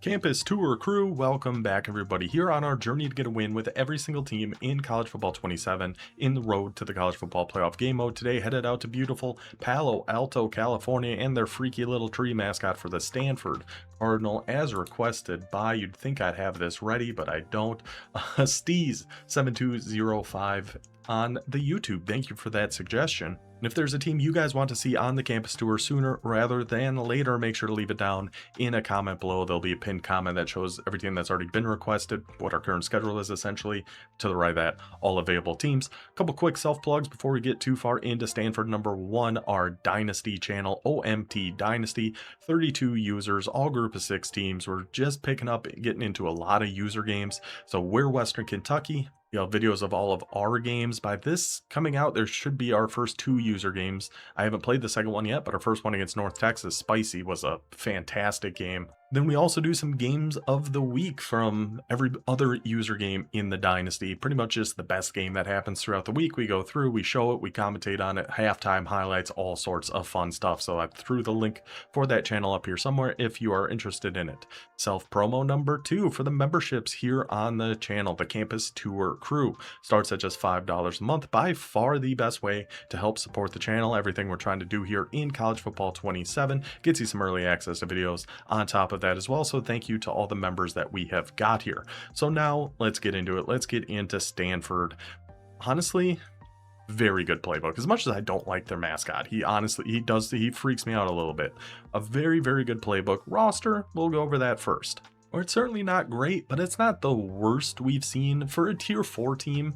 Campus Tour crew, welcome back everybody here on our journey to get a win with every single team in College Football 27 in the road to the College Football Playoff game mode. Today headed out to beautiful Palo Alto, California, and their freaky little tree mascot for the Stanford Cardinal as requested by, you'd think I'd have this ready, but I don't, Steez7205 on the YouTube. Thank you for that suggestion. And if there's a team you guys want to see on the campus tour sooner rather than later, make sure to leave it down in a comment below. There'll be a pinned comment that shows everything that's already been requested, what our current schedule is essentially. To the right of that, all available teams. A couple quick self-plugs before we get too far into Stanford. Number one, our Dynasty channel, OMT Dynasty, 32 users, all group of 6 teams. We're just picking up, getting into a lot of user games. So we're Western Kentucky. Videos of all of our games. By this coming out, there should be our first 2 user games. I haven't played the second one yet, but our first one against North Texas, Spicy, was a fantastic game. Then we also do some games of the week from every other user game in the Dynasty. Pretty much just the best game that happens throughout the week. We go through, we show it, we commentate on it, halftime highlights, all sorts of fun stuff. So I threw the link for that channel up here somewhere if you are interested in it. Self-promo number 2 for the memberships here on the channel. The Campus Tour crew starts at just $5 a month. By far the best way to help support the channel. Everything we're trying to do here in College Football 27 gets you some early access to videos on top of that as well. So thank you to all the members that we have got here. So now let's get into it. Let's get into Stanford. Honestly, very good playbook. As much as I don't like their mascot, he freaks me out a little bit. A very, very good playbook. Roster, we'll go over that first. Or it's certainly not great, but it's not the worst we've seen for a tier 4 team.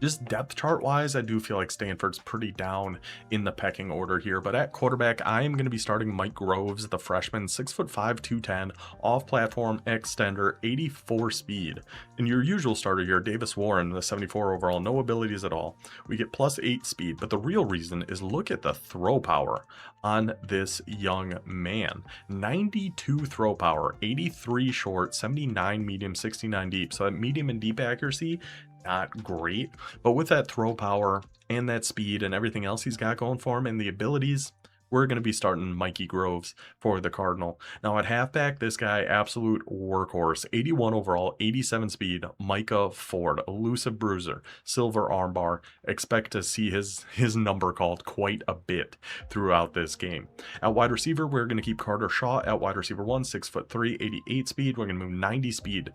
Just depth chart wise, I do feel like Stanford's pretty down in the pecking order here. But at quarterback, I am going to be starting Mike Groves, the freshman, 6'5", 210, off platform extender, 84 speed. And your usual starter here, Davis Warren, the 74 overall, no abilities at all. We get +8 speed, but the real reason is look at the throw power on this young man. 92 throw power, 83 short, 79 medium, 69 deep. So that medium and deep accuracy, not great, but with that throw power and that speed and everything else he's got going for him and the abilities, we're going to be starting Mikey Groves for the Cardinal. Now at halfback, this guy, absolute workhorse, 81 overall, 87 speed, Micah Ford, elusive bruiser, silver armbar. Expect to see his number called quite a bit throughout this game. At wide receiver, we're going to keep Carter Shaw at wide receiver 1, 6'3", 88 speed. We're going to move 90 speed.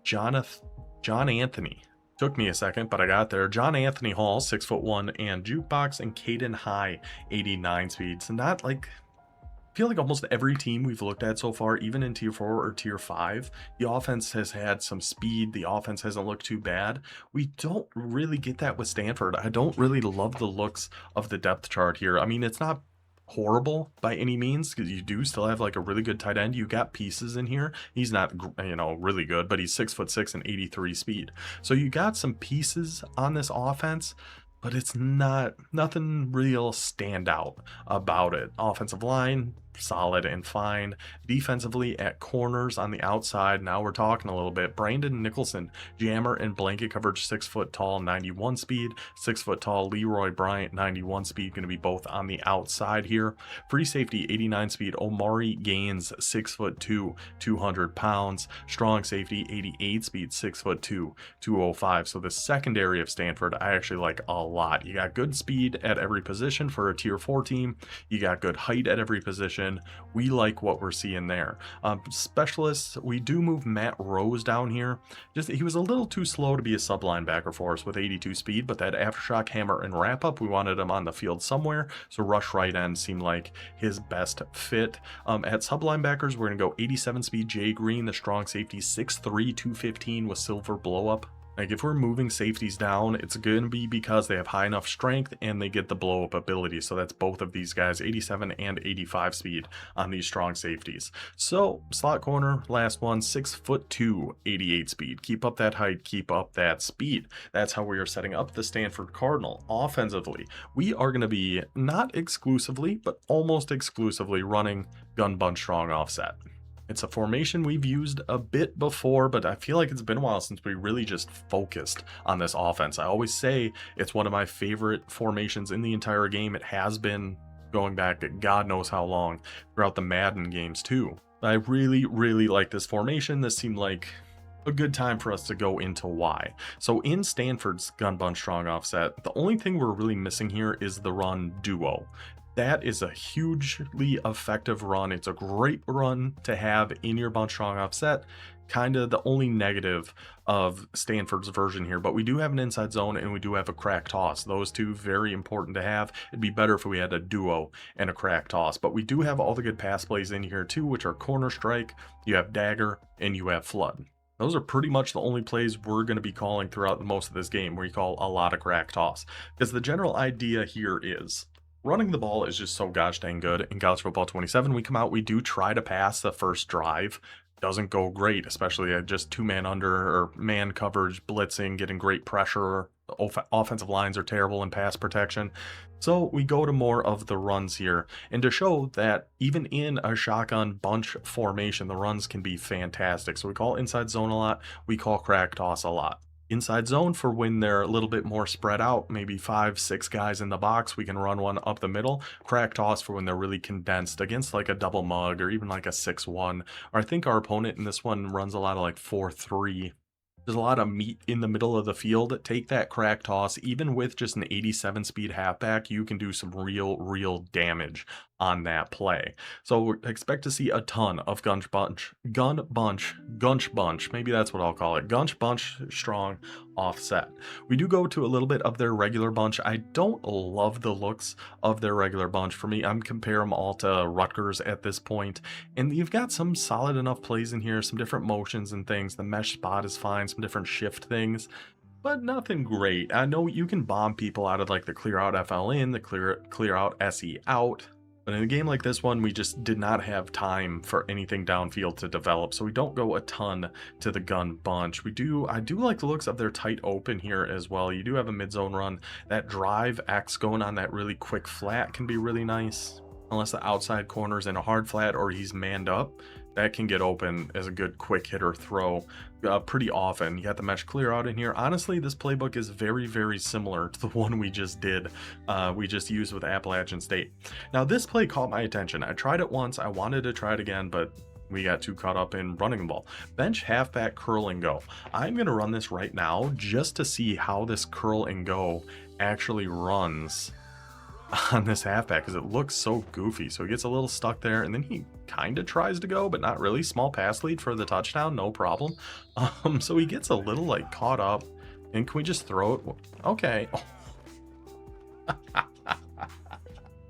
John Anthony. Took me a second, but I got there. John Anthony Hall, 6'1", and Jukebox and Caden High, 89 speed. So not like, I feel like almost every team we've looked at so far, even in tier 4 or tier 5, the offense has had some speed. The offense hasn't looked too bad. We don't really get that with Stanford. I don't really love the looks of the depth chart here. I mean, it's not horrible by any means, because you do still have like a really good tight end. You got pieces in here. He's not, really good, but he's 6'6" and 83 speed. So you got some pieces on this offense, but it's nothing real standout about it. Offensive line, solid and fine. Defensively at corners on the outside, now we're talking a little bit. Brandon Nicholson, jammer and blanket coverage, 6 foot tall, 91 speed. 6 foot tall Leroy Bryant, 91 speed, going to be both on the outside here. Free safety, 89 speed, Omari Gaines, 6'2", 200 pounds. Strong safety, 88 speed, 6'2", 205. So the secondary of Stanford, I actually like a lot. You got good speed at every position for a tier 4 team. You got good height at every position. We like what we're seeing there. Specialists, we do move Matt Rose down here. He was a little too slow to be a sub linebacker for us with 82 speed, but that aftershock, hammer, and wrap up, we wanted him on the field somewhere. So rush right end seemed like his best fit. At sub linebackers, we're gonna go 87 speed Jay Green, the strong safety, 6'3", 215 with silver blow up. Like if we're moving safeties down, it's going to be because they have high enough strength and they get the blow up ability. So that's both of these guys, 87 and 85 speed on these strong safeties. So slot corner, last one, 6'2", 88 speed. Keep up that height, keep up that speed. That's how we are setting up the Stanford Cardinal. Offensively, we are going to be not exclusively, but almost exclusively running gun bunch strong offset. It's a formation we've used a bit before, but I feel like it's been a while since we really just focused on this offense. I always say it's one of my favorite formations in the entire game. It has been going back God knows how long throughout the Madden games too. I really, really like this formation. This seemed like a good time for us to go into why. So in Stanford's gun bunch strong offset, the only thing we're really missing here is the run duo. That is a hugely effective run. It's a great run to have in your bunch strong offset. Kind of the only negative of Stanford's version here, but we do have an inside zone and we do have a crack toss. Those two very important to have. It'd be better if we had a duo and a crack toss, but we do have all the good pass plays in here too, which are corner strike, you have dagger, and you have flood. Those are pretty much the only plays we're going to be calling throughout most of this game, where you call a lot of crack toss. Because the general idea here is running the ball is just so gosh dang good. In College Football 27, we come out, we do try to pass the first drive. Doesn't go great, especially at just two-man under or man coverage, blitzing, getting great pressure. Offensive lines are terrible in pass protection. So we go to more of the runs here. And to show that even in a shotgun bunch formation, the runs can be fantastic. So we call inside zone a lot. We call crack toss a lot. Inside zone for when they're a little bit more spread out, maybe 5-6 guys in the box, we can run one up the middle. Crack toss for when they're really condensed against like a double mug or even like a 6-1. Or I think our opponent in this one runs a lot of like 4-3. There's a lot of meat in the middle of the field. Take that crack toss. Even with just an 87 speed halfback, you can do some real damage on that play. So expect to see a ton of gun bunch, maybe that's what I'll call it, gun bunch strong offset. We do go to a little bit of their regular bunch. I don't love the looks of their regular bunch. For me, I'm comparing them all to Rutgers at this point, and you've got some solid enough plays in here, some different motions and things. The mesh spot is fine, some different shift things, but nothing great. I know you can bomb people out of like the clear out FL in, the clear out SE out. But in a game like this one, we just did not have time for anything downfield to develop, so we don't go a ton to the gun bunch. I do like the looks of their tight open here as well. You do have a mid-zone run. That drive X going on that really quick flat can be really nice, unless the outside corner's in a hard flat or he's manned up. That can get open as a good quick hitter throw pretty often. You got the mesh clear out in here. Honestly, this playbook is very similar to the one we just did. We just used with Appalachian State. Now, this play caught my attention. I tried it once. I wanted to try it again, but we got too caught up in running the ball. Bench, halfback, curl and go. I'm going to run this right now just to see how this curl and go actually runs on this halfback, because it looks so goofy. So he gets a little stuck there, and then he kind of tries to go, but not really. Small pass lead for the touchdown, no problem. So he gets a little like caught up, and can we just throw it? Okay.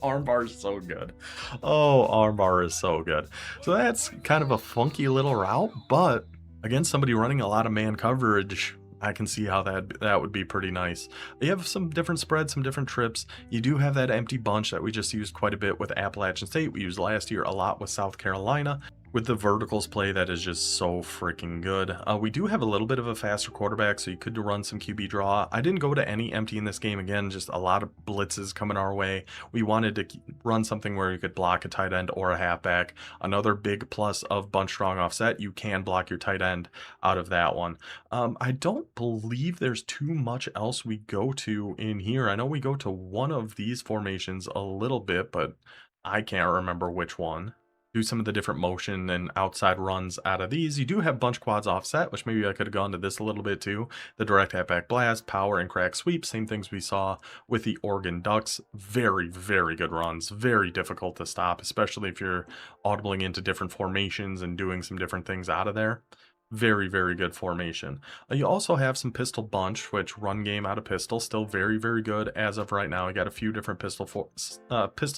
Armbar is so good. Oh, armbar is so good. So that's kind of a funky little route, but against somebody running a lot of man coverage, I can see how that would be pretty nice. You have some different spreads, some different trips. You do have that empty bunch that we just used quite a bit with Appalachian State. We used last year a lot with South Carolina. With the verticals play, that is just so freaking good. We do have a little bit of a faster quarterback, so you could run some QB draw. I didn't go to any empty in this game. Again, just a lot of blitzes coming our way. We wanted to run something where you could block a tight end or a halfback. Another big plus of bunch strong offset, you can block your tight end out of that one. I don't believe there's too much else we go to in here. I know we go to one of these formations a little bit, but I can't remember which one. Do some of the different motion and outside runs out of these. You do have bunch quads offset, which maybe I could have gone to this a little bit too. The direct halfback blast, power, and crack sweep. Same things we saw with the Oregon Ducks. Very good runs. Very difficult to stop, especially if you're audibling into different formations and doing some different things out of there. Very good formation. You also have some pistol bunch, which run game out of pistol, still very good as of right now. You got a few different pistol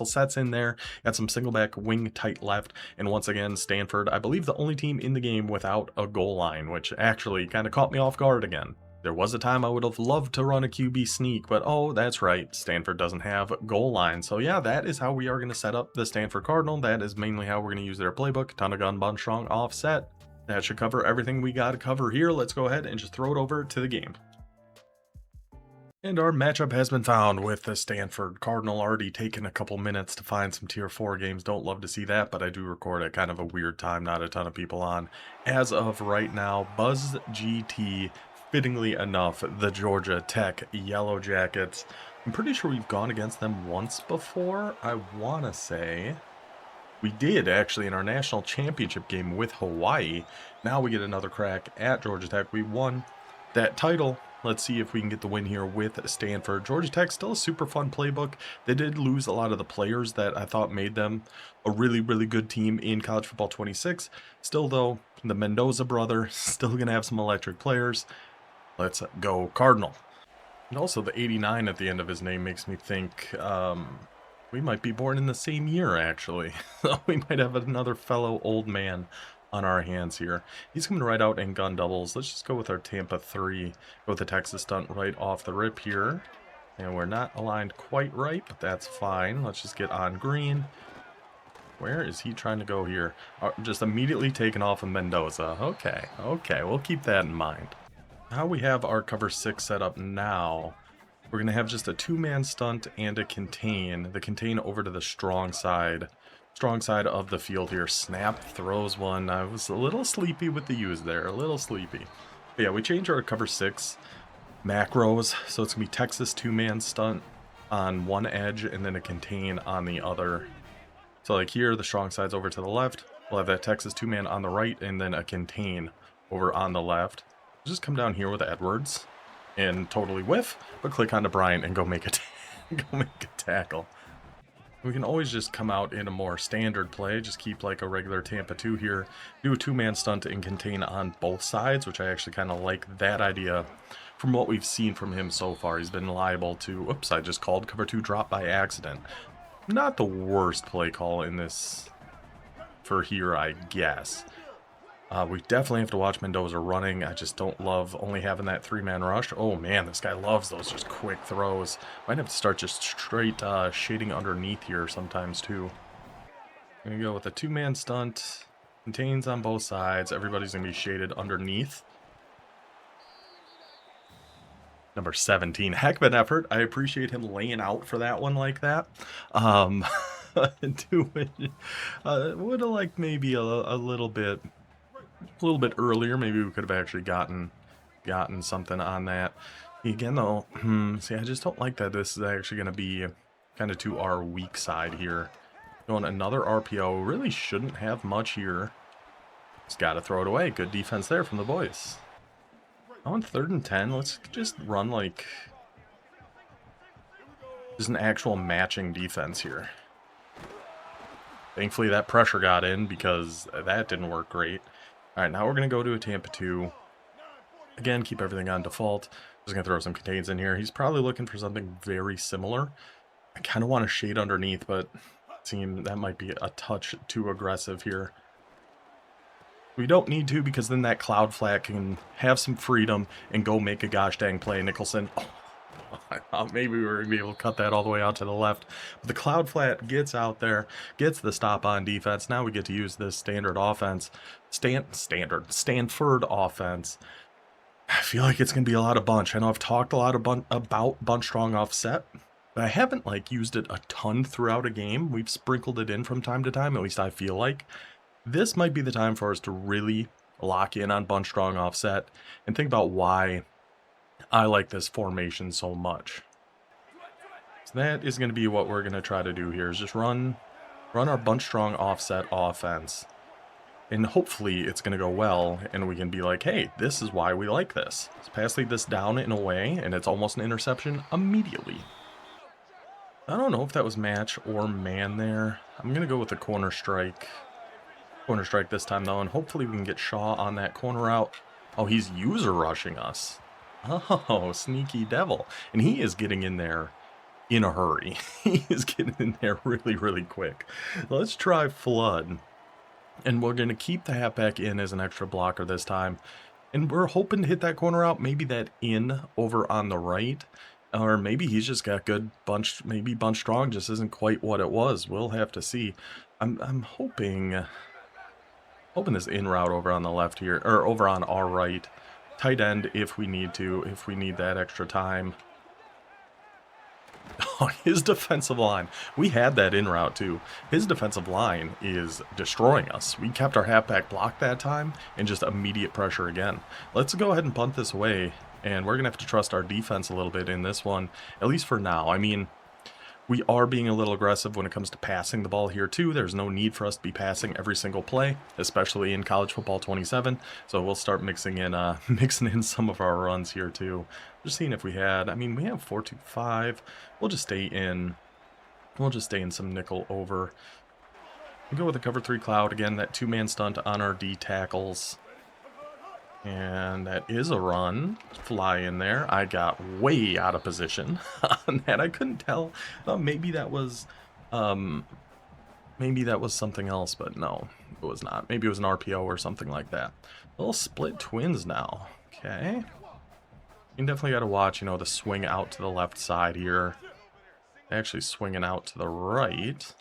sets in there. Got some single back wing tight left, and once again, Stanford, I believe the only team in the game without a goal line, which actually kind of caught me off guard again. There was a time I would have loved to run a QB sneak, but oh, that's right, Stanford doesn't have goal line. So yeah, that is how we are going to set up the Stanford Cardinal. That is mainly how we're going to use their playbook. Ton of gun bunch strong offset. That should cover everything we got to cover here. Let's go ahead and just throw it over to the game. And our matchup has been found with the Stanford Cardinal. Already taken a couple minutes to find some tier 4 games. Don't love to see that, but I do record at kind of a weird time. Not a ton of people on. As of right now, Buzz GT, fittingly enough, the Georgia Tech Yellow Jackets. I'm pretty sure we've gone against them once before, I want to say. We did, actually, in our national championship game with Hawaii. Now we get another crack at Georgia Tech. We won that title. Let's see if we can get the win here with Stanford. Georgia Tech, still a super fun playbook. They did lose a lot of the players that I thought made them a really, really good team in College Football 26. Still, though, the Mendoza brother, still going to have some electric players. Let's go Cardinal. And also the 89 at the end of his name makes me think we might be born in the same year, actually. So we might have another fellow old man on our hands here. He's coming right out in gun doubles. Let's just go with our Tampa 3. Go with the Texas stunt right off the rip here. And we're not aligned quite right, but that's fine. Let's just get on green. Where is he trying to go here? Just immediately taken off of Mendoza. Okay, we'll keep that in mind. How we have our cover 6 set up now, we're going to have just a 2-man stunt and a contain. The contain over to the strong side of the field here. Snap, throws one. I was a little sleepy with the use there, a little sleepy. But yeah, we change our cover 6 macros, so it's going to be Texas 2-man stunt on one edge and then a contain on the other. So like here, the strong side's over to the left. We'll have that Texas 2-man on the right and then a contain over on the left. Just come down here with Edwards and totally whiff, but click onto Bryant and go make a tackle. We can always just come out in a more standard play, just keep like a regular Tampa 2 here, do a 2-man stunt and contain on both sides, which I actually kind of like that idea from what we've seen from him so far. He's been liable to, oops, I just called cover 2 drop by accident. Not the worst play call in this for here, I guess. We definitely have to watch Mendoza running. I just don't love only having that 3-man rush. Oh man, this guy loves those just quick throws. Might have to start just straight shading underneath here sometimes too. I'm gonna go with a 2-man stunt. Contains on both sides. Everybody's gonna be shaded underneath. Number 17. Heck of an effort. I appreciate him laying out for that one like that. Would have liked maybe a little bit earlier. Maybe we could have actually gotten something on that. Again, though, see, I just don't like that this is actually going to be kind of to our weak side here. Going another RPO. Really shouldn't have much here. Just got to throw it away. Good defense there from the boys. On 3rd and 10, let's just run like just an actual matching defense here. Thankfully, that pressure got in because that didn't work great. All right, now we're going to go to a Tampa 2. Again, keep everything on default. Just going to throw some contains in here. He's probably looking for something very similar. I kind of want to shade underneath, but it seems that might be a touch too aggressive here. We don't need to, because then that cloud flat can have some freedom and go make a gosh dang play. Nicholson, I thought maybe we were going to be able to cut that all the way out to the left. But the cloud flat gets out there, gets the stop on defense. Now we get to use this standard offense. Stanford offense. I feel like it's going to be a lot of bunch. I know I've talked a lot about bunch strong offset, but I haven't like used it a ton throughout a game. We've sprinkled it in from time to time, at least I feel like. This might be the time for us to really lock in on bunch strong offset and think about why I like this formation so much. So that is going to be what we're going to try to do here, is just run our bunch strong offset offense. And hopefully it's going to go well, and we can be like, hey, this is why we like this. Let's pass lead this down in a way, and it's almost an interception immediately. I don't know if that was match or man there. I'm going to go with the corner strike. Corner strike this time, though, and hopefully we can get Shaw on that corner route. Oh, he's user rushing us. Oh, sneaky devil. And he is getting in there in a hurry. He is getting in there really, really quick. Let's try flood. And we're going to keep the halfback in as an extra blocker this time. And we're hoping to hit that corner out, maybe that in over on the right. Or maybe he's just got good bunch, maybe bunch strong just isn't quite what it was. We'll have to see. I'm hoping this in route over on the left here, or over on our right. Tight end if we need to, if we need that extra time. Oh, his defensive line. We had that in route too. His defensive line is destroying us. We kept our halfback blocked that time and just immediate pressure again. Let's go ahead and punt this away, and we're going to have to trust our defense a little bit in this one, at least for now. I mean, We are being a little aggressive when it comes to passing the ball here too. There's no need for us to be passing every single play, especially in college football 27. So we'll start mixing in mixing in some of our runs here too. Just seeing if we had, I mean, we have 4-2-5. We'll just stay in some nickel over. We'll go with a cover 3 cloud again, that 2-man stunt on our D tackles. And that is a run. Fly in there. I got way out of position on that. I couldn't tell. Maybe that was something else, but no, it was not. Maybe it was an RPO or something like that. Little split twins now. Okay. You definitely got to watch, you know, the swing out to the left side here. Actually swinging out to the right.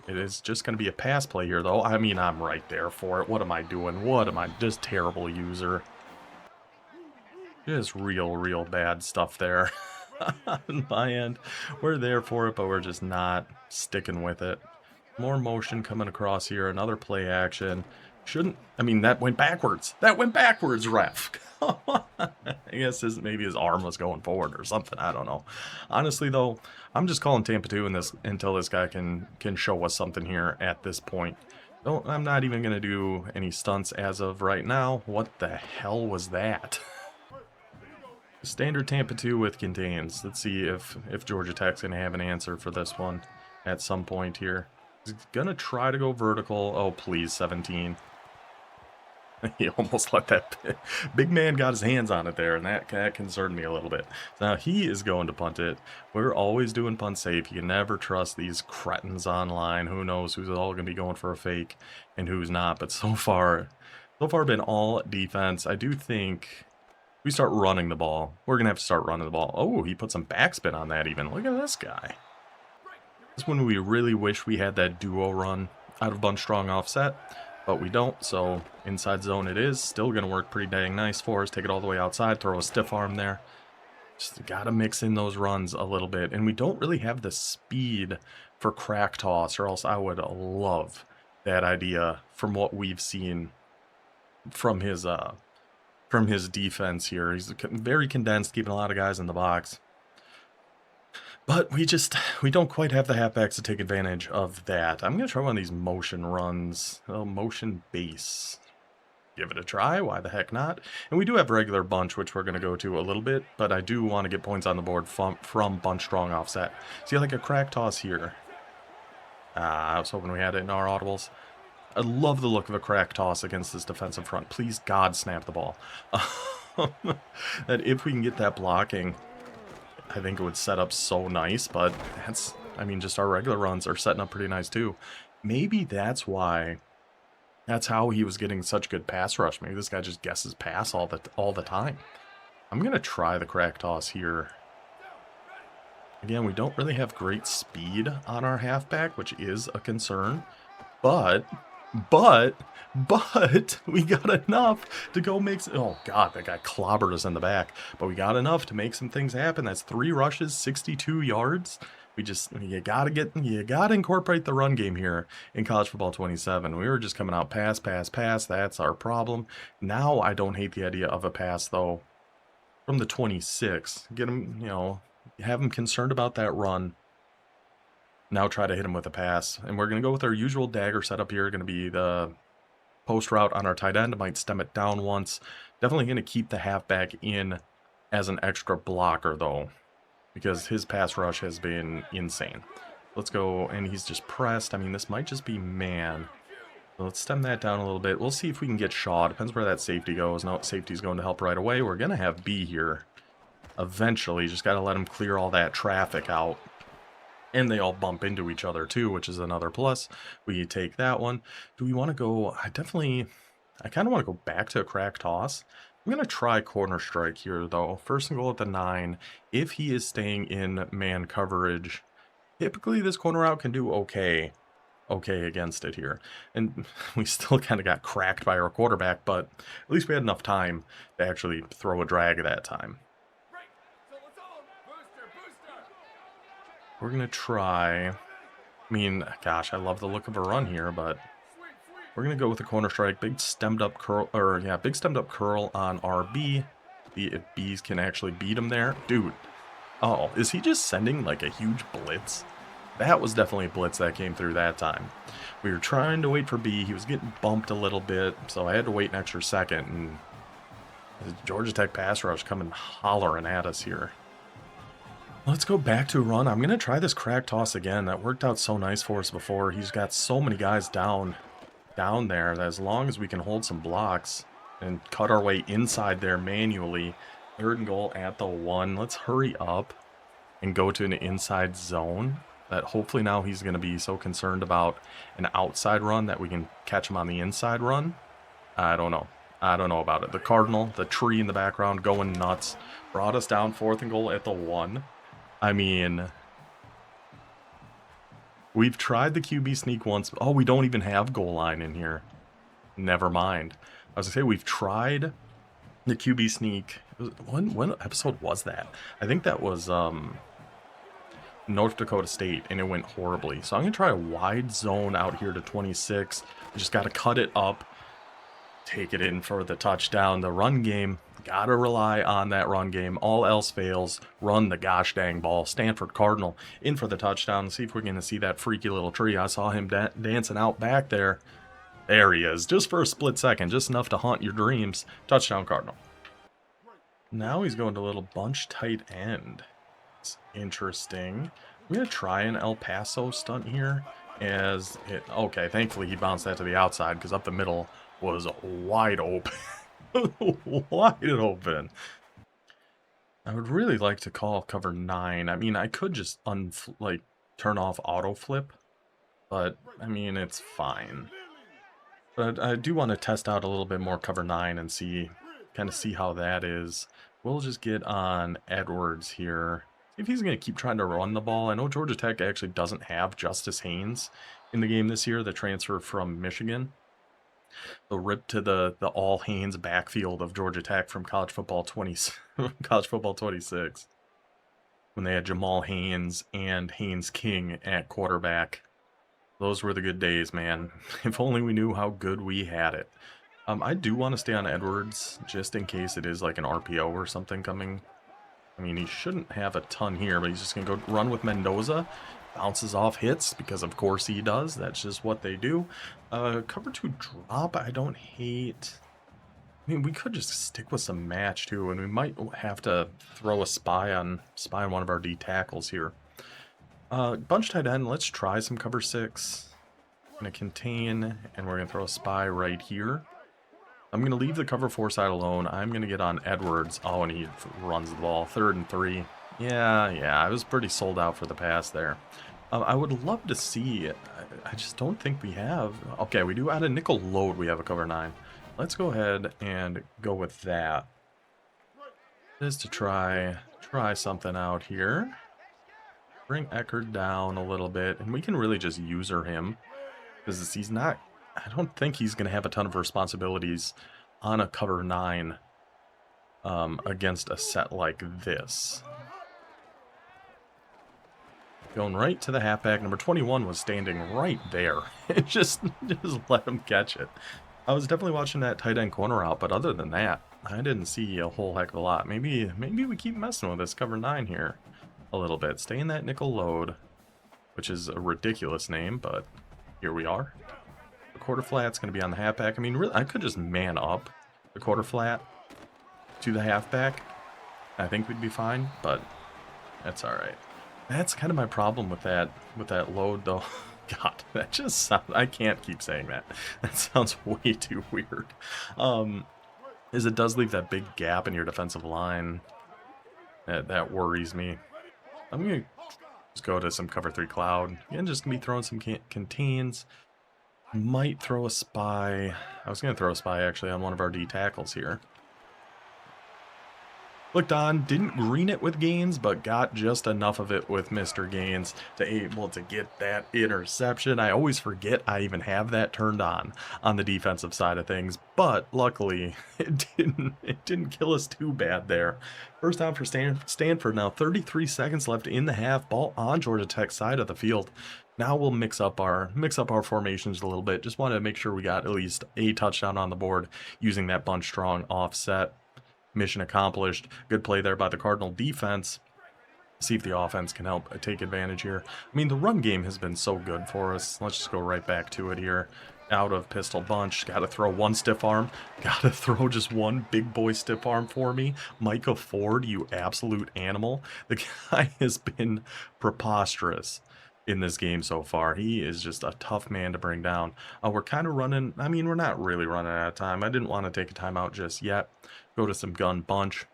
It is just going to be a pass play here, though. I mean, I'm right there for it. What am I doing? What am I? Just terrible user. Just real bad stuff there on my end. We're there for it, but we're just not sticking with it. More motion coming across here. Another play action. I mean, that went backwards. That went backwards, ref. I guess maybe his arm was going forward or something. I don't know. Honestly, though, I'm just calling Tampa 2 in this until this guy can show us something here at this point. I'm not even going to do any stunts as of right now. What the hell was that? Standard Tampa 2 with contains. Let's see if Georgia Tech's going to have an answer for this one at some point here. He's going to try to go vertical. Oh, please, 17. He almost let that big man got his hands on it there, and that concerned me a little bit. Now he is going to punt it. We're always doing punt safe. You can never trust these cretins online. Who knows who's all going to be going for a fake and who's not. But so far been all defense. I do think we start running the ball. We're going to have to start running the ball. Oh, he put some backspin on that even. Look at this guy. This is when we really wish we had that duo run out of bunch strong offset. But we don't, so inside zone it is. Still going to work pretty dang nice for us. Take it all the way outside, throw a stiff arm there. Just got to mix in those runs a little bit. And we don't really have the speed for crack toss, or else I would love that idea from what we've seen from his defense here. He's very condensed, keeping a lot of guys in the box. But we don't quite have the halfbacks to take advantage of that. I'm going to try one of these motion runs. Oh, motion base. Give it a try. Why the heck not? And we do have regular bunch, which we're going to go to a little bit. But I do want to get points on the board from bunch strong offset. See, like a crack toss here. I was hoping we had it in our audibles. I love the look of a crack toss against this defensive front. Please, God, snap the ball. That if we can get that blocking, I think it would set up so nice, but I mean, just our regular runs are setting up pretty nice too. Maybe that's how he was getting such good pass rush. Maybe this guy just guesses pass all the time. I'm going to try the crack toss here. Again, we don't really have great speed on our halfback, which is a concern, but we got enough to go make... Oh, God, that guy clobbered us in the back. But we got enough to make some things happen. That's 3 rushes, 62 yards. You gotta incorporate the run game here in college football 27. We were just coming out pass. That's our problem. Now I don't hate the idea of a pass, though, from the 26. Get him, have him concerned about that run. Now try to hit him with a pass. And we're going to go with our usual dagger setup here. Going to be the post route on our tight end. I might stem it down once. Definitely going to keep the halfback in as an extra blocker, though, because his pass rush has been insane. Let's go, and he's just pressed. I mean, this might just be man. So let's stem that down a little bit. We'll see if we can get Shaw. Depends where that safety goes. No, safety's going to help right away. We're going to have B here eventually. Just got to let him clear all that traffic out. And they all bump into each other too, which is another plus. We take that one. Do we want to go? I kind of want to go back to a crack toss. I'm going to try corner strike here, though. First and goal at the 9. If he is staying in man coverage, typically this corner route can do okay against it here. And we still kind of got cracked by our quarterback, but at least we had enough time to actually throw a drag at that time. We're going to try, I mean, gosh, I love the look of a run here, but we're going to go with a corner strike, big stemmed up curl on RB. See if B's can actually beat him there. Dude, oh, is he just sending like a huge blitz That was definitely a blitz that came through that time. We were trying to wait for B. He was getting bumped a little bit, so I had to wait an extra second, and the Georgia Tech pass rush coming hollering at us here. Let's go back to a run. I'm going to try this crack toss again. That worked out so nice for us before. He's got so many guys down there that as long as we can hold some blocks and cut our way inside there manually, 3rd and goal at the 1. Let's hurry up and go to an inside zone that hopefully now he's going to be so concerned about an outside run that we can catch him on the inside run. I don't know. I don't know about it. The Cardinal, the tree in the background going nuts, brought us down 4th and goal at the 1. I mean, we've tried the QB sneak once. Oh, we don't even have goal line in here. Never mind. I was going to say, we've tried the QB sneak. When episode was that? I think that was North Dakota State, and it went horribly. So I'm going to try a wide zone out here to 26. We just got to cut it up, take it in for the touchdown. The run game, got to rely on that run game. All else fails, run the gosh dang ball. Stanford Cardinal in for the touchdown. See if we're going to see that freaky little tree. I saw him dancing out back there. There he is, just for a split second, just enough to haunt your dreams. Touchdown Cardinal. Now he's going to a little bunch tight end. It's interesting. I'm going to try an El Paso stunt here. Okay, thankfully he bounced that to the outside because up the middle was wide open. Wide open. I would really like to call cover 9. I mean, I could just turn off auto flip, but I mean, it's fine. But I do want to test out a little bit more cover 9 and kind of see how that is. We'll just get on Edwards here. See if he's going to keep trying to run the ball. I know Georgia Tech actually doesn't have Justice Haynes in the game this year, the transfer from Michigan. The rip to the all Haynes backfield of Georgia Tech from college football 26, when they had Jamal Haynes and Haynes King at quarterback. Those were the good days, man. If only we knew how good we had it. I do want to stay on Edwards just in case it is like an RPO or something coming. I mean, he shouldn't have a ton here, but he's just going to go run with Mendoza. Bounces off hits, because of course he does. That's just what they do. Cover 2 drop, I don't hate. I mean, we could just stick with some match too, and we might have to throw a spy on one of our D tackles here. Bunch tight end, let's try some cover 6. Gonna contain, and we're gonna throw a spy right here. I'm gonna leave the cover 4 side alone. I'm gonna get on Edwards. Oh, and he runs the ball. 3rd and 3. Yeah, I was pretty sold out for the pass there. I would love to see it. I just don't think we have. Okay, we do add a nickel load. We have a cover 9. Let's go ahead and go with that. Just to try something out here. Bring Eckerd down a little bit, and we can really just user him because he's not. I don't think he's going to have a ton of responsibilities on a cover 9 against a set like this. Going right to the halfback. Number 21 was standing right there. just let him catch it. I was definitely watching that tight end corner out, but other than that, I didn't see a whole heck of a lot. Maybe we keep messing with this cover 9 here a little bit. Stay in that nickel load, which is a ridiculous name, but here we are. The quarter flat's going to be on the halfback. I mean, really, I could just man up the quarter flat to the halfback. I think we'd be fine, but that's all right. That's kind of my problem with that load, though. God, that just sounds... I can't keep saying that. That sounds way too weird. Is it does leave that big gap in your defensive line. That worries me. I'm going to just go to some cover 3 cloud. Again, just going to be throwing some contains. Might throw a spy. I was going to throw a spy, actually, on one of our D tackles here. Looked on, didn't green it with Gaines, but got just enough of it with Mr. Gaines to able to get that interception. I always forget I even have that turned on the defensive side of things, but luckily it didn't kill us too bad there. First down for Stanford now, 33 seconds left in the half, ball on Georgia Tech's side of the field. Now we'll mix up our formations a little bit. Just wanted to make sure we got at least a touchdown on the board using that bunch strong offset. Mission accomplished. Good play there by the Cardinal defense. See if the offense can help take advantage here. I mean, the run game has been so good for us. Let's just go right back to it here. Out of pistol bunch. Got to throw one stiff arm. Got to throw just one big boy stiff arm for me. Micah Ford, you absolute animal. The guy has been preposterous in this game so far. He is just a tough man to bring down. We're kind of running. I mean, we're not really running out of time. I didn't want to take a timeout just yet. Go to some gun bunch.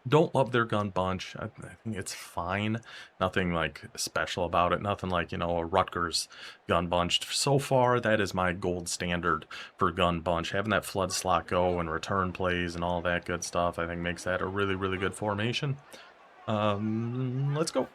Don't love their gun bunch. I think it's fine. Nothing like special about it. Nothing like, you know, a Rutgers gun bunch. So far, that is my gold standard for gun bunch. Having that flood slot go and return plays and all that good stuff, I think makes that a really, really good formation. Let's go.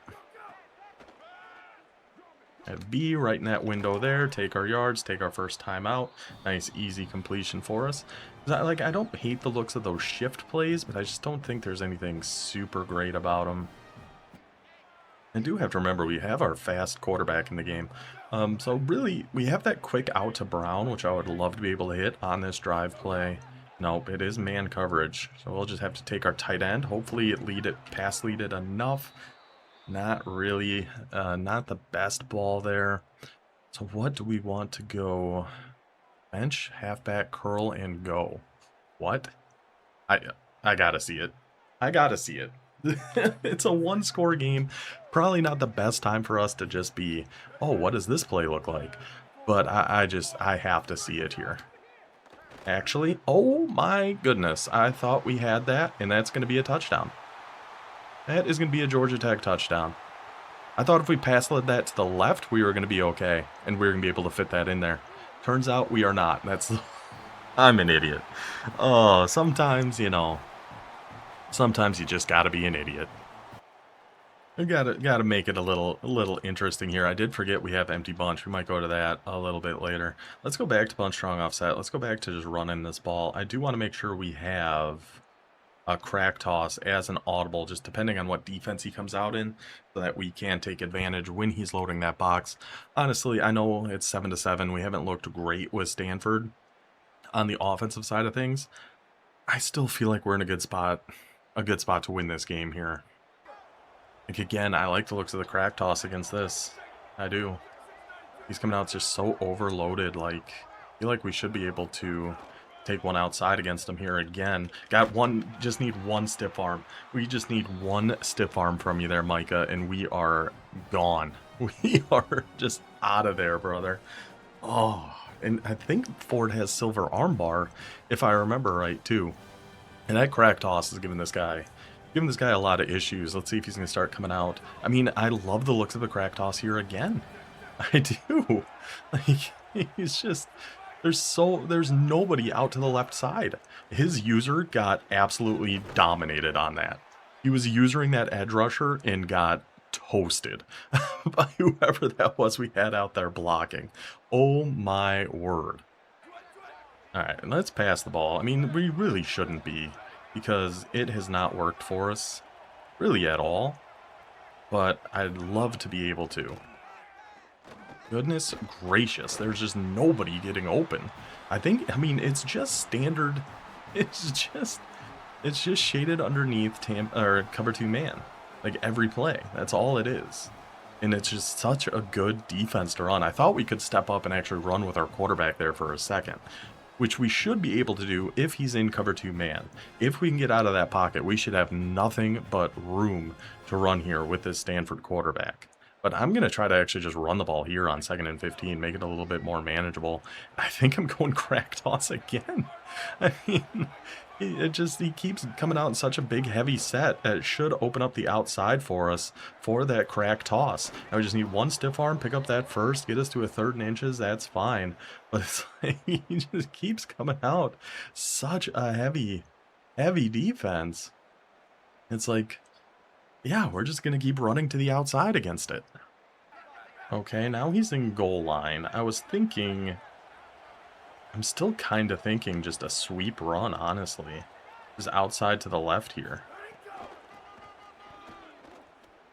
At B right in that window there. Take our yards, take our first time out. Nice, easy completion for us. I don't hate the looks of those shift plays, but I just don't think there's anything super great about them. I do have to remember we have our fast quarterback in the game. So really, we have that quick out to Brown, which I would love to be able to hit on this drive play. Nope, it is man coverage. So we'll just have to take our tight end. Hopefully it pass lead it enough. Not really, not the best ball there. So what do we want to go? Bench, halfback, curl, and go. What? I gotta see it. I gotta see it. It's a one-score game. Probably not the best time for us to just be, oh, what does this play look like? But I have to see it here. Actually, oh my goodness. I thought we had that, and that's going to be a touchdown. That is going to be a Georgia Tech touchdown. I thought if we pass led that to the left, we were going to be okay, and we were going to be able to fit that in there. Turns out we are not. I'm an idiot. Oh, sometimes, you know, sometimes you just got to be an idiot. We gotta make it a little interesting here. I did forget we have empty bunch. We might go to that a little bit later. Let's go back to bunch strong offset. Let's go back to just running this ball. I do want to make sure we have a crack toss as an audible, just depending on what defense he comes out in, so that we can take advantage when he's loading that box. Honestly, I know it's 7-7. We haven't looked great with Stanford on the offensive side of things. I still feel like we're in a good spot to win this game here. Like, again, I like the looks of the crack toss against this. I do. He's coming out just so overloaded. Like, I feel like we should be able to take one outside against him here again. Got one, just need one stiff arm. We just need one stiff arm from you there, Micah, and we are gone. We are just out of there, brother. Oh, and I think Ford has silver armbar, if I remember right, too. And that crack toss is giving this guy a lot of issues. Let's see if he's going to start coming out. I mean, I love the looks of the crack toss here again. I do. Like, he's just... There's nobody out to the left side. His user got absolutely dominated on that. He was using that edge rusher and got toasted by whoever that was we had out there blocking. Oh my word. Alright, let's pass the ball. I mean, we really shouldn't be, because it has not worked for us really at all. But I'd love to be able to. Goodness gracious, there's just nobody getting open. I mean, it's just standard. It's just shaded underneath cover 2 man. Like every play. That's all it is. And it's just such a good defense to run. I thought we could step up and actually run with our quarterback there for a second, which we should be able to do if he's in cover 2 man. If we can get out of that pocket, we should have nothing but room to run here with this Stanford quarterback. But I'm going to try to actually just run the ball here on 2nd and 15, make it a little bit more manageable. I think I'm going crack toss again. I mean, he keeps coming out in such a big, heavy set that it should open up the outside for us for that crack toss. Now we just need one stiff arm, pick up that first, get us to a 3rd and inches, that's fine. But it's like, he just keeps coming out. Such a heavy defense. It's like... yeah, we're just going to keep running to the outside against it. Okay, now he's in goal line. I'm still kind of thinking just a sweep run, honestly. Just outside to the left here.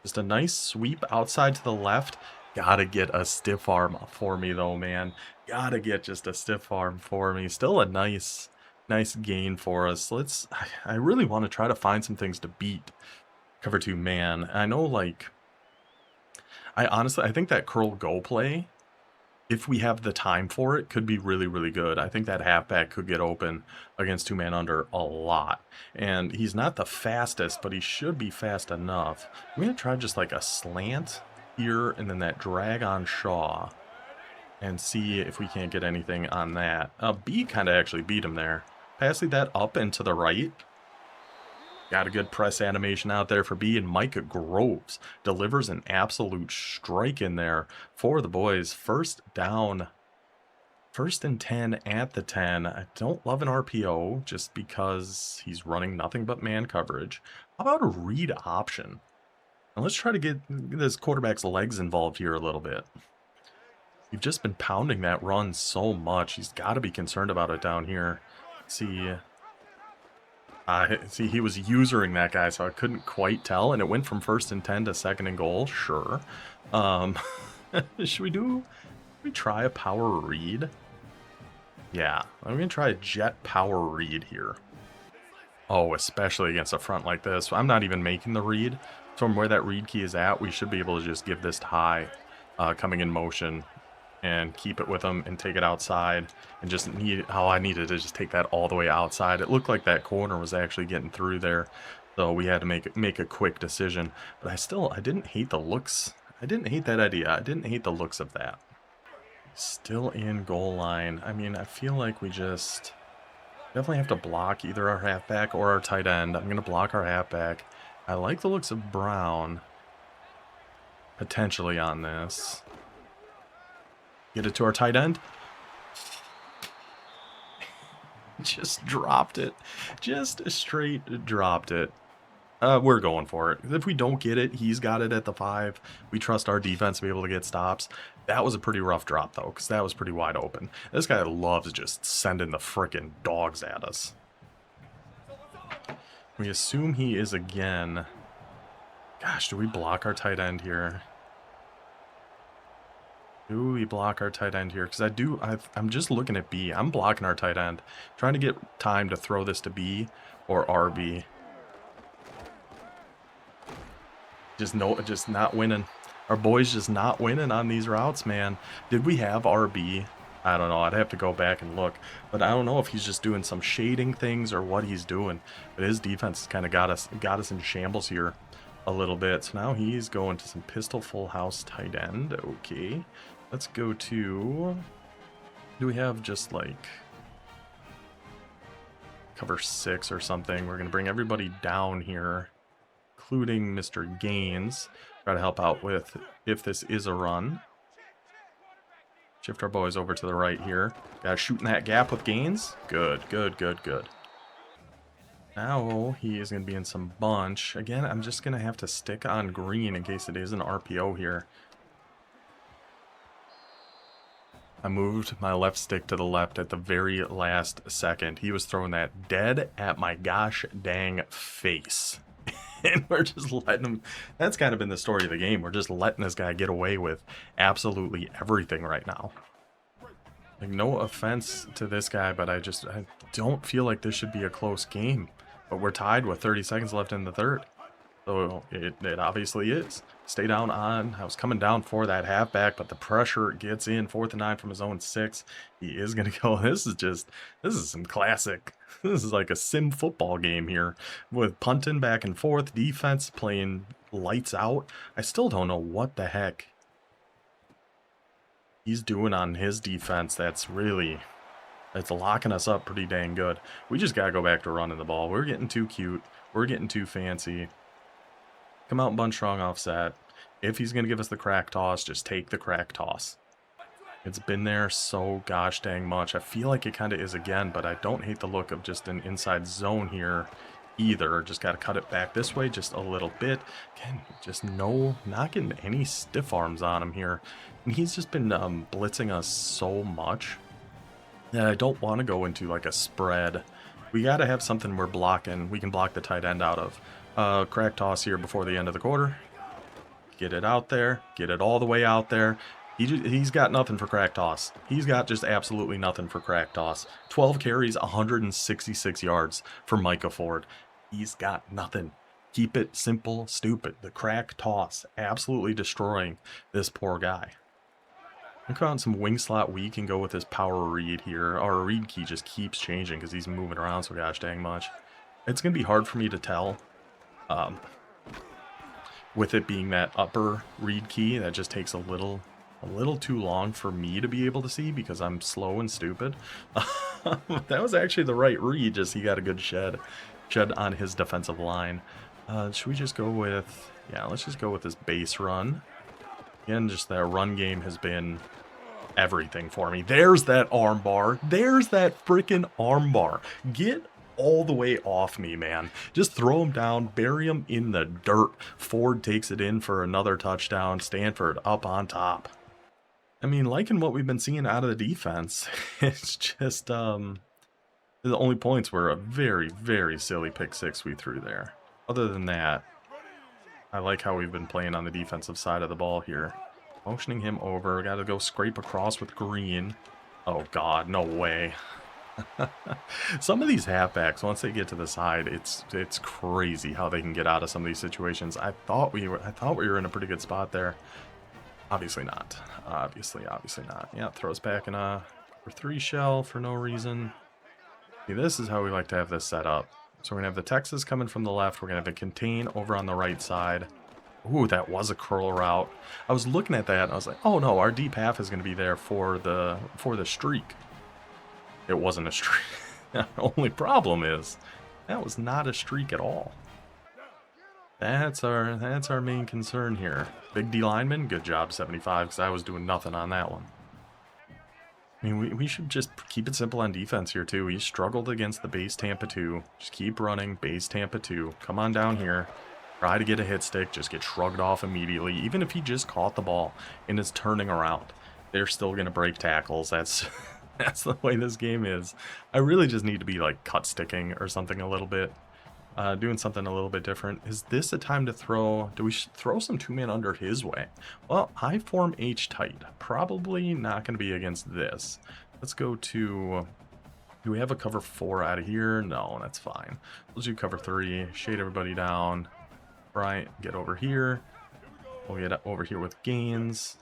Just a nice sweep outside to the left. Gotta get a stiff arm for me, though, man. Gotta get just a stiff arm for me. Still a nice gain for us. I really want to try to find some things to beat Cover 2 man. I know, like, I think that curl go play, if we have the time for it, could be really, really good. I think that halfback could get open against 2-man under a lot. And he's not the fastest, but he should be fast enough. I'm going to try just like a slant here and then that drag on Shaw and see if we can't get anything on that. B kind of actually beat him there. Passing that up and to the right. Got a good press animation out there for B, and Micah Groves delivers an absolute strike in there for the boys. First down, 1st and 10 at the 10. I don't love an RPO just because he's running nothing but man coverage. How about a read option? And let's try to get this quarterback's legs involved here a little bit. You've just been pounding that run so much. He's got to be concerned about it down here. Let's see. See, he was usering that guy, so I couldn't quite tell, and it went from 1st and 10 to 2nd and goal. Sure. Should we try a power read? Yeah, I'm going to try a jet power read here. Oh, especially against a front like this. I'm not even making the read. From where that read key is at, we should be able to just give this to high coming in motion and keep it with him and take it outside and just I needed to just take that all the way outside. It looked like that corner was actually getting through there, so we had to make a quick decision. But I didn't hate the looks. I didn't hate that idea. I didn't hate the looks of that. Still in goal line. I mean, I feel like we just definitely have to block either our halfback or our tight end. I'm going to block our halfback. I like the looks of Brown potentially on this. Get it to our tight end. Just dropped it. Just straight dropped it. We're going for it. If we don't get it, he's got it at the 5. We trust our defense to be able to get stops. That was a pretty rough drop, though, because that was pretty wide open. This guy loves just sending the frickin' dogs at us. We assume he is again. Gosh, do we block our tight end here? Do we block our tight end here? Because I'm just looking at B. I'm blocking our tight end. Trying to get time to throw this to B or RB. Just not winning. Our boys just not winning on these routes, man. Did we have RB? I don't know. I'd have to go back and look. But I don't know if he's just doing some shading things or what he's doing. But his defense kind of got us in shambles here a little bit. So now he's going to some pistol full house tight end. Okay. Let's go to, do we have just like cover 6 or something? We're going to bring everybody down here, including Mr. Gaines. Try to help out with if this is a run. Shift our boys over to the right here. Got to shoot in that gap with Gaines. Good, good, good, good. Now he is going to be in some bunch. Again, I'm just going to have to stick on green in case it is an RPO here. I moved my left stick to the left at the very last second. He was throwing that dead at my gosh dang face. And we're just letting him. That's kind of been the story of the game. We're just letting this guy get away with absolutely everything right now. Like, no offense to this guy, but I don't feel like this should be a close game. But we're tied with 30 seconds left in the third. So it obviously is. Stay down on. I was coming down for that halfback, but the pressure gets in. 4th and 9 from his own 6. He is going to go. This is some classic. This is like a sim football game here with punting back and forth. Defense playing lights out. I still don't know what the heck he's doing on his defense. It's locking us up pretty dang good. We just got to go back to running the ball. We're getting too cute. We're getting too fancy. Come out and bunch strong offset. If he's going to give us the crack toss, just take the crack toss. It's been there so gosh dang much. I feel like it kind of is again, but I don't hate the look of just an inside zone here either. Just got to cut it back this way just a little bit. Again, just not getting any stiff arms on him here. And he's just been blitzing us so much that I don't want to go into like a spread. We got to have something we're blocking. We can block the tight end out of. Crack toss here before the end of the quarter. Get it out there. Get it all the way out there. He's got nothing for crack toss. He's got just absolutely nothing for crack toss. 12 carries, 166 yards for Micah Ford. He's got nothing. Keep it simple, stupid. The crack toss, absolutely destroying this poor guy. I'm calling some wing slot weak and go with this power read here. Our read key just keeps changing because he's moving around so gosh dang much. It's going to be hard for me to tell. With it being that upper read key, that just takes a little too long for me to be able to see because I'm slow and stupid. That was actually the right read, just he got a good shed on his defensive line. Should we just go with, yeah, let's just go with this base run. Again, just that run game has been everything for me. There's that arm bar. There's that freaking arm bar. Get all the way off me, man. Just throw him down, bury him in the dirt. Ford takes it in for another touchdown. Stanford up on top. I mean, liking what we've been seeing out of the defense. It's just, the only points were a very, very silly pick six we threw there. Other than that, I like how we've been playing on the defensive side of the ball here. Motioning him over. Got to go scrape across with Green. Oh, God, no way. Some of these halfbacks, once they get to the side, it's crazy how they can get out of some of these situations. I thought we were in a pretty good spot there. Obviously not. Obviously not. Yeah, throws back in a for 3 shell for no reason. See, this is how we like to have this set up. So we're going to have the Texas coming from the left. We're going to have a contain over on the right side. Ooh, that was a curl route. I was looking at that and I was like, oh no, our deep half is going to be there for the streak. It wasn't a streak. The only problem is that was not a streak at all. That's our main concern here. Big D lineman, good job 75, because I was doing nothing on that one. I mean, we should just keep it simple on defense here, too. We struggled against the base Tampa 2. Just keep running, base Tampa 2. Come on down here. Try to get a hit stick. Just get shrugged off immediately. Even if he just caught the ball and is turning around, they're still going to break tackles. That's the way this game is. I really just need to be, like, cut sticking or something a little bit. Doing something a little bit different. Is this a time to throw? Do we throw some 2-man under his way? Well, I form H tight. Probably not going to be against this. Let's go to... Do we have a cover 4 out of here? No, that's fine. Let's do cover 3. Shade everybody down. Right, get over here. We'll get over here with Gaines.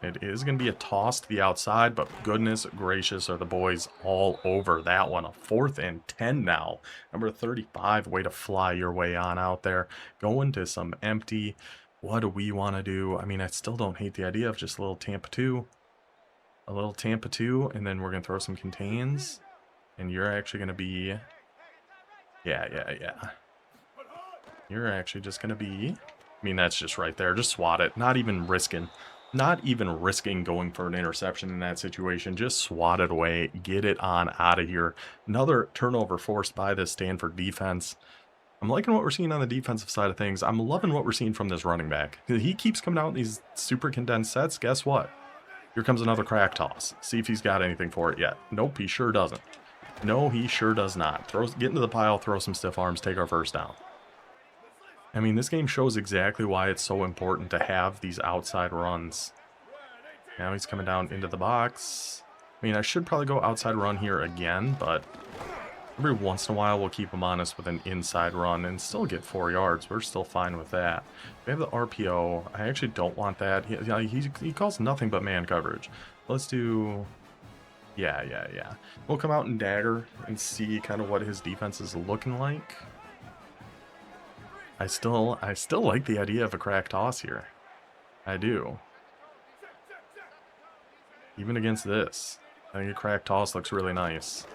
It is going to be a toss to the outside, but goodness gracious are the boys all over that one. A 4th and 10 now. Number 35, way to fly your way on out there. Going to some empty. What do we want to do? I mean, I still don't hate the idea of just a little Tampa 2. A little Tampa 2, and then we're going to throw some contains. And you're actually going to be... Yeah. You're actually just going to be... I mean, that's just right there. Just swat it. Not even risking going for an interception in that situation. Just swat it away. Get it on out of here. Another turnover forced by this Stanford defense. I'm liking what we're seeing on the defensive side of things. I'm loving what we're seeing from this running back. He keeps coming out in these super condensed sets. Guess what? Here comes another crack toss. See if he's got anything for it yet. Nope, he sure doesn't. No, he sure does not. Get into the pile, throw some stiff arms, take our first down. I mean, this game shows exactly why it's so important to have these outside runs. Now he's coming down into the box. I mean, I should probably go outside run here again, but every once in a while we'll keep him honest with an inside run and still get 4 yards. We're still fine with that. We have the RPO. I actually don't want that. He calls nothing but man coverage. Let's do... Yeah. We'll come out and dagger and see kind of what his defense is looking like. I still like the idea of a crack toss here. I do. Even against this, I think a crack toss looks really nice.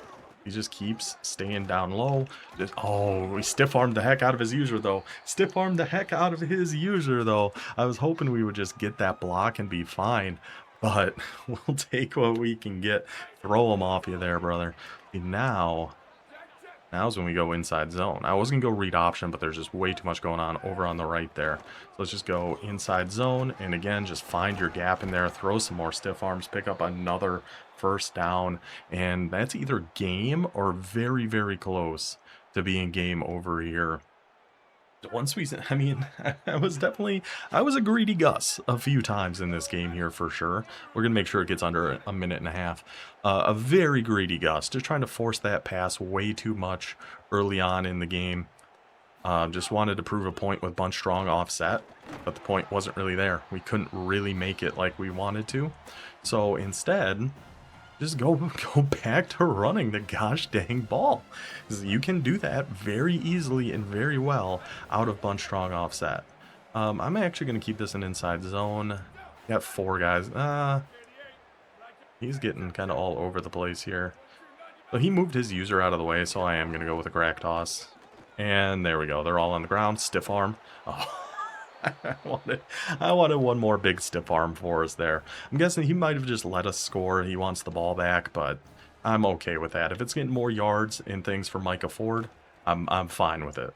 He just keeps staying down low. We stiff-armed the heck out of his user, though. Stiff-armed the heck out of his user, though. I was hoping we would just get that block and be fine. But we'll take what we can get. Throw him off you there, brother. And now's when we go inside zone. I was going to go read option, but there's just way too much going on over on the right there. So let's just go inside zone. And again, just find your gap in there. Throw some more stiff arms. Pick up another first down. And that's either game or very, very close to being game over here. Once we, I mean, I was a greedy Gus a few times in this game here for sure. We're going to make sure it gets under a minute and a half. A very greedy Gus, just trying to force that pass way too much early on in the game. Just wanted to prove a point with bunch strong offset, but the point wasn't really there. We couldn't really make it like we wanted to. So instead, just go back to running the gosh dang ball. You can do that very easily and very well out of bunch strong offset. I'm actually going to keep this an inside zone. Got 4 guys. He's getting kind of all over the place here. So he moved his user out of the way, so I am going to go with a crack toss. And there we go. They're all on the ground. Stiff arm. Oh. I wanted one more big stiff arm for us there. I'm guessing he might have just let us score. He wants the ball back, but I'm okay with that. If it's getting more yards and things for Micah Ford, I'm fine with it.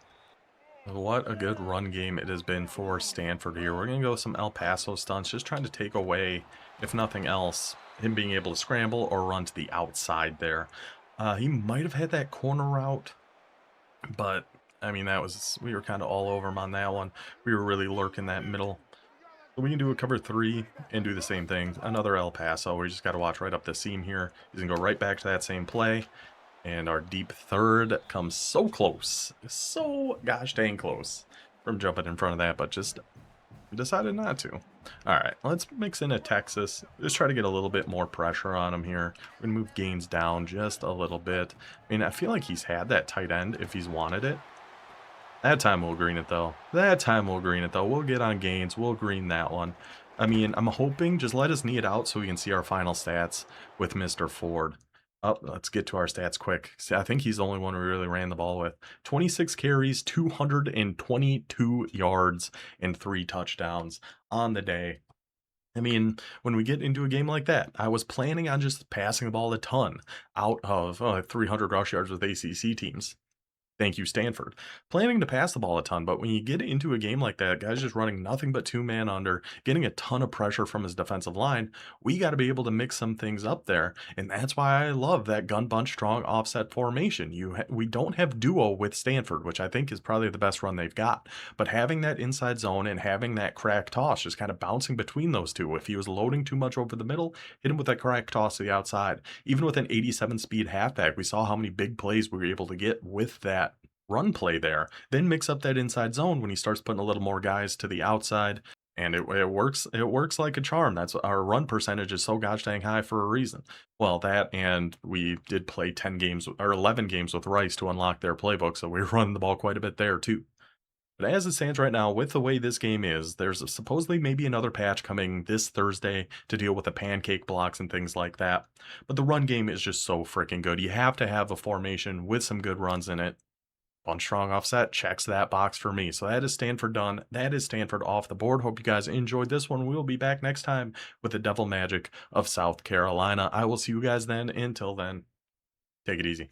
What a good run game it has been for Stanford here. We're going to go with some El Paso stunts, just trying to take away, if nothing else, him being able to scramble or run to the outside there. He might have had that corner route, but I mean, we were kind of all over him on that one. We were really lurking that middle. So we can do a cover 3 and do the same thing. Another El Paso. We just got to watch right up the seam here. He's going to go right back to that same play. And our deep third comes so close. So gosh dang close from jumping in front of that, but just decided not to. All right, let's mix in a Texas. Just try to get a little bit more pressure on him here. We're going to move Gaines down just a little bit. I mean, I feel like he's had that tight end if he's wanted it. That time we'll green it, though. We'll get on Gaines. We'll green that one. I mean, I'm hoping just let us knee it out so we can see our final stats with Mr. Ford. Oh, let's get to our stats quick. See, I think he's the only one we really ran the ball with. 26 carries, 222 yards, and 3 touchdowns on the day. I mean, when we get into a game like that, I was planning on just passing the ball a ton out of 300 rush yards with ACC teams. Thank you, Stanford. Planning to pass the ball a ton, but when you get into a game like that, guys just running nothing but 2-man under, getting a ton of pressure from his defensive line, we got to be able to mix some things up there, and that's why I love that gun bunch strong offset formation. We don't have duo with Stanford, which I think is probably the best run they've got, but having that inside zone and having that crack toss, just kind of bouncing between those two. If he was loading too much over the middle, hit him with that crack toss to the outside. Even with an 87 speed halfback, we saw how many big plays we were able to get with that run play there. Then mix up that inside zone when he starts putting a little more guys to the outside, and it works. It works like a charm. That's our run percentage is so gosh dang high for a reason. Well, that, and we did play 10 games or 11 games with Rice to unlock their playbook, so we run the ball quite a bit there too. But as it stands right now, with the way this game is, there's supposedly maybe another patch coming this Thursday to deal with the pancake blocks and things like that. But the run game is just so freaking good. You have to have a formation with some good runs in it. Bunch strong offset checks that box for me. So that is Stanford done. That is Stanford off the board. Hope you guys enjoyed this one. We will be back next time with the Devil Magic of South Carolina. I will see you guys then. Until then, take it easy.